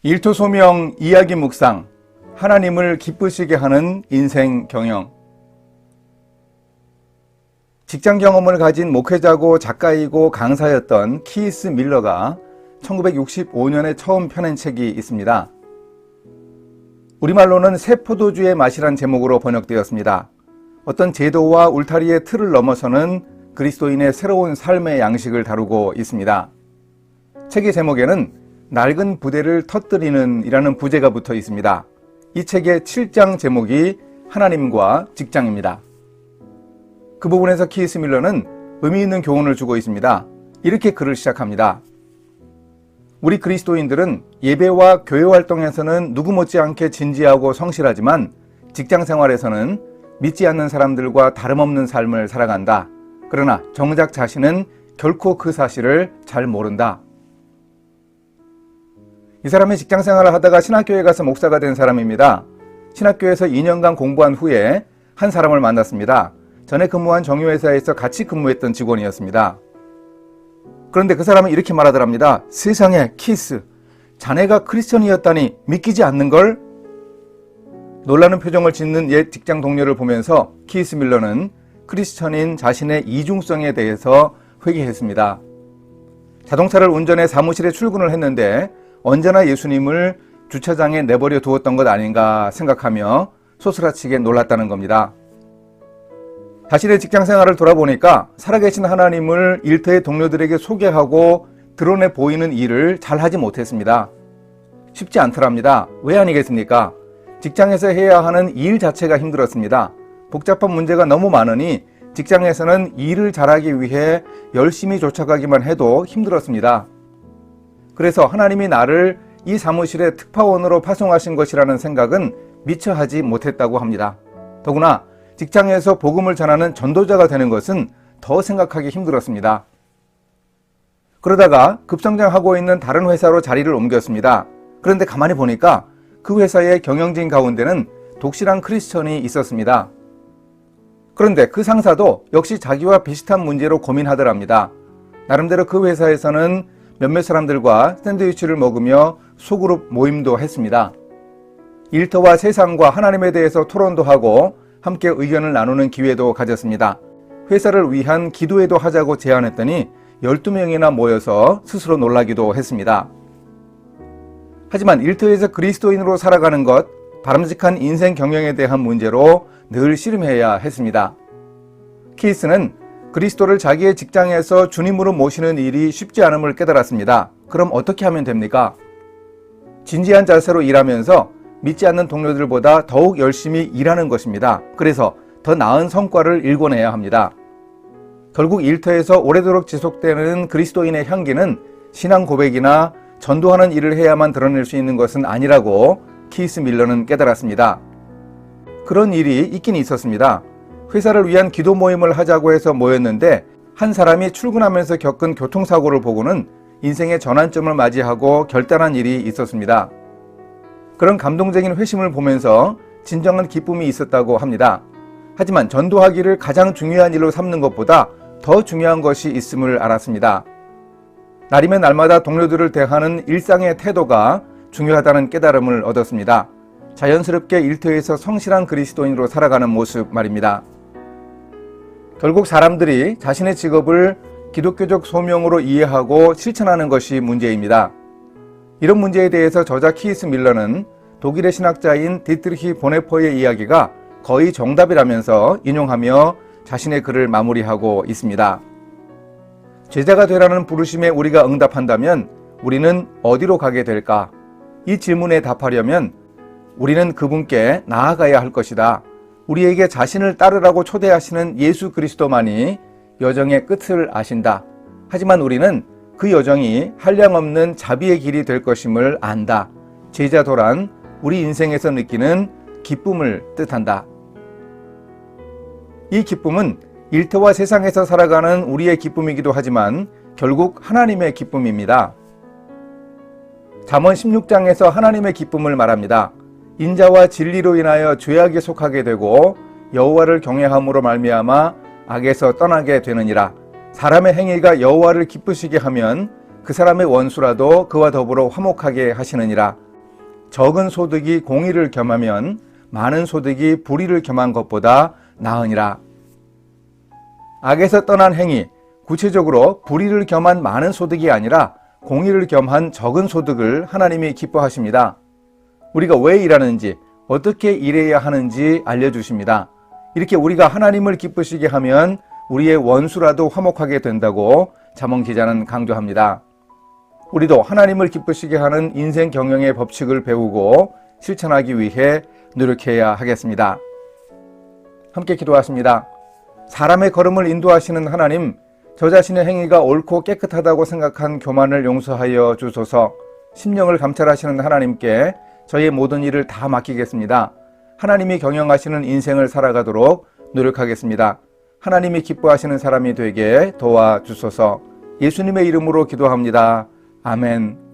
일토소명 이야기 묵상, 하나님을 기쁘시게 하는 인생 경영. 직장 경험을 가진 목회자고 작가이고 강사였던 키스 밀러가 1965년에 처음 펴낸 책이 있습니다. 우리말로는 새 포도주의 맛이란 제목으로 번역되었습니다. 어떤 제도와 울타리의 틀을 넘어서는 그리스도인의 새로운 삶의 양식을 다루고 있습니다. 책의 제목에는 낡은 부대를 터뜨리는 이라는 부제가 붙어 있습니다. 이 책의 7장 제목이 하나님과 직장입니다. 그 부분에서 키스 밀러는 의미 있는 교훈을 주고 있습니다. 이렇게 글을 시작합니다. 우리 그리스도인들은 예배와 교회 활동에서는 누구 못지않게 진지하고 성실하지만 직장 생활에서는 믿지 않는 사람들과 다름없는 삶을 살아간다. 그러나 정작 자신은 결코 그 사실을 잘 모른다. 이 사람이 직장 생활을 하다가 신학교에 가서 목사가 된 사람입니다. 신학교에서 2년간 공부한 후에 한 사람을 만났습니다. 전에 근무한 정유회사에서 같이 근무했던 직원이었습니다. 그런데 그 사람은 이렇게 말하더랍니다. 세상에, 키스, 자네가 크리스천이었다니 믿기지 않는걸? 놀라는 표정을 짓는 옛 직장 동료를 보면서 키스 밀러는 크리스천인 자신의 이중성에 대해서 회개했습니다. 자동차를 운전해 사무실에 출근을 했는데 언제나 예수님을 주차장에 내버려 두었던 것 아닌가 생각하며 소스라치게 놀랐다는 겁니다. 자신의 직장 생활을 돌아보니까 살아계신 하나님을 일터의 동료들에게 소개하고 드러내 보이는 일을 잘 하지 못했습니다. 쉽지 않더랍니다. 왜 아니겠습니까? 직장에서 해야 하는 일 자체가 힘들었습니다. 복잡한 문제가 너무 많으니 직장에서는 일을 잘하기 위해 열심히 쫓아가기만 해도 힘들었습니다. 그래서 하나님이 나를 이 사무실의 특파원으로 파송하신 것이라는 생각은 미처 하지 못했다고 합니다. 더구나 직장에서 복음을 전하는 전도자가 되는 것은 더 생각하기 힘들었습니다. 그러다가 급성장하고 있는 다른 회사로 자리를 옮겼습니다. 그런데 가만히 보니까 그 회사의 경영진 가운데는 독실한 크리스천이 있었습니다. 그런데 그 상사도 역시 자기와 비슷한 문제로 고민하더랍니다. 나름대로 그 회사에서는 몇몇 사람들과 샌드위치를 먹으며 소그룹 모임도 했습니다. 일터와 세상과 하나님에 대해서 토론도 하고 함께 의견을 나누는 기회도 가졌습니다. 회사를 위한 기도회도 하자고 제안했더니 12명이나 모여서 스스로 놀라기도 했습니다. 하지만 일터에서 그리스도인으로 살아가는 것, 바람직한 인생 경영에 대한 문제로 늘 씨름해야 했습니다. 키스는 그리스도를 자기의 직장에서 주님으로 모시는 일이 쉽지 않음을 깨달았습니다. 그럼 어떻게 하면 됩니까? 진지한 자세로 일하면서 믿지 않는 동료들보다 더욱 열심히 일하는 것입니다. 그래서 더 나은 성과를 일궈내야 합니다. 결국 일터에서 오래도록 지속되는 그리스도인의 향기는 신앙 고백이나 전도하는 일을 해야만 드러낼 수 있는 것은 아니라고 키스 밀러는 깨달았습니다. 그런 일이 있긴 있었습니다. 회사를 위한 기도 모임을 하자고 해서 모였는데 한 사람이 출근하면서 겪은 교통사고를 보고는 인생의 전환점을 맞이하고 결단한 일이 있었습니다. 그런 감동적인 회심을 보면서 진정한 기쁨이 있었다고 합니다. 하지만 전도하기를 가장 중요한 일로 삼는 것보다 더 중요한 것이 있음을 알았습니다. 날이면 날마다 동료들을 대하는 일상의 태도가 중요하다는 깨달음을 얻었습니다. 자연스럽게 일터에서 성실한 그리스도인으로 살아가는 모습 말입니다. 결국 사람들이 자신의 직업을 기독교적 소명으로 이해하고 실천하는 것이 문제입니다. 이런 문제에 대해서 저자 키스 밀러는 독일의 신학자인 디트리히 보네퍼의 이야기가 거의 정답이라면서 인용하며 자신의 글을 마무리하고 있습니다. 제자가 되라는 부르심에 우리가 응답한다면 우리는 어디로 가게 될까? 이 질문에 답하려면 우리는 그분께 나아가야 할 것이다. 우리에게 자신을 따르라고 초대하시는 예수 그리스도만이 여정의 끝을 아신다. 하지만 우리는 그 여정이 한량없는 자비의 길이 될 것임을 안다. 제자도란 우리 인생에서 느끼는 기쁨을 뜻한다. 이 기쁨은 일터와 세상에서 살아가는 우리의 기쁨이기도 하지만 결국 하나님의 기쁨입니다. 잠언 16장에서 하나님의 기쁨을 말합니다. 인자와 진리로 인하여 죄악에 속하게 되고 여호와를 경외함으로 말미암아 악에서 떠나게 되느니라. 사람의 행위가 여호와를 기쁘시게 하면 그 사람의 원수라도 그와 더불어 화목하게 하시느니라. 적은 소득이 공의를 겸하면 많은 소득이 불의를 겸한 것보다 나으니라. 악에서 떠난 행위, 구체적으로 불의를 겸한 많은 소득이 아니라 공의를 겸한 적은 소득을 하나님이 기뻐하십니다. 우리가 왜 일하는지, 어떻게 일해야 하는지 알려주십니다. 이렇게 우리가 하나님을 기쁘시게 하면 우리의 원수라도 화목하게 된다고 잠언 기자는 강조합니다. 우리도 하나님을 기쁘시게 하는 인생 경영의 법칙을 배우고 실천하기 위해 노력해야 하겠습니다. 함께 기도하십니다. 사람의 걸음을 인도하시는 하나님, 저 자신의 행위가 옳고 깨끗하다고 생각한 교만을 용서하여 주소서. 심령을 감찰하시는 하나님께 저의 모든 일을 다 맡기겠습니다. 하나님이 경영하시는 인생을 살아가도록 노력하겠습니다. 하나님이 기뻐하시는 사람이 되게 도와주소서. 예수님의 이름으로 기도합니다. 아멘.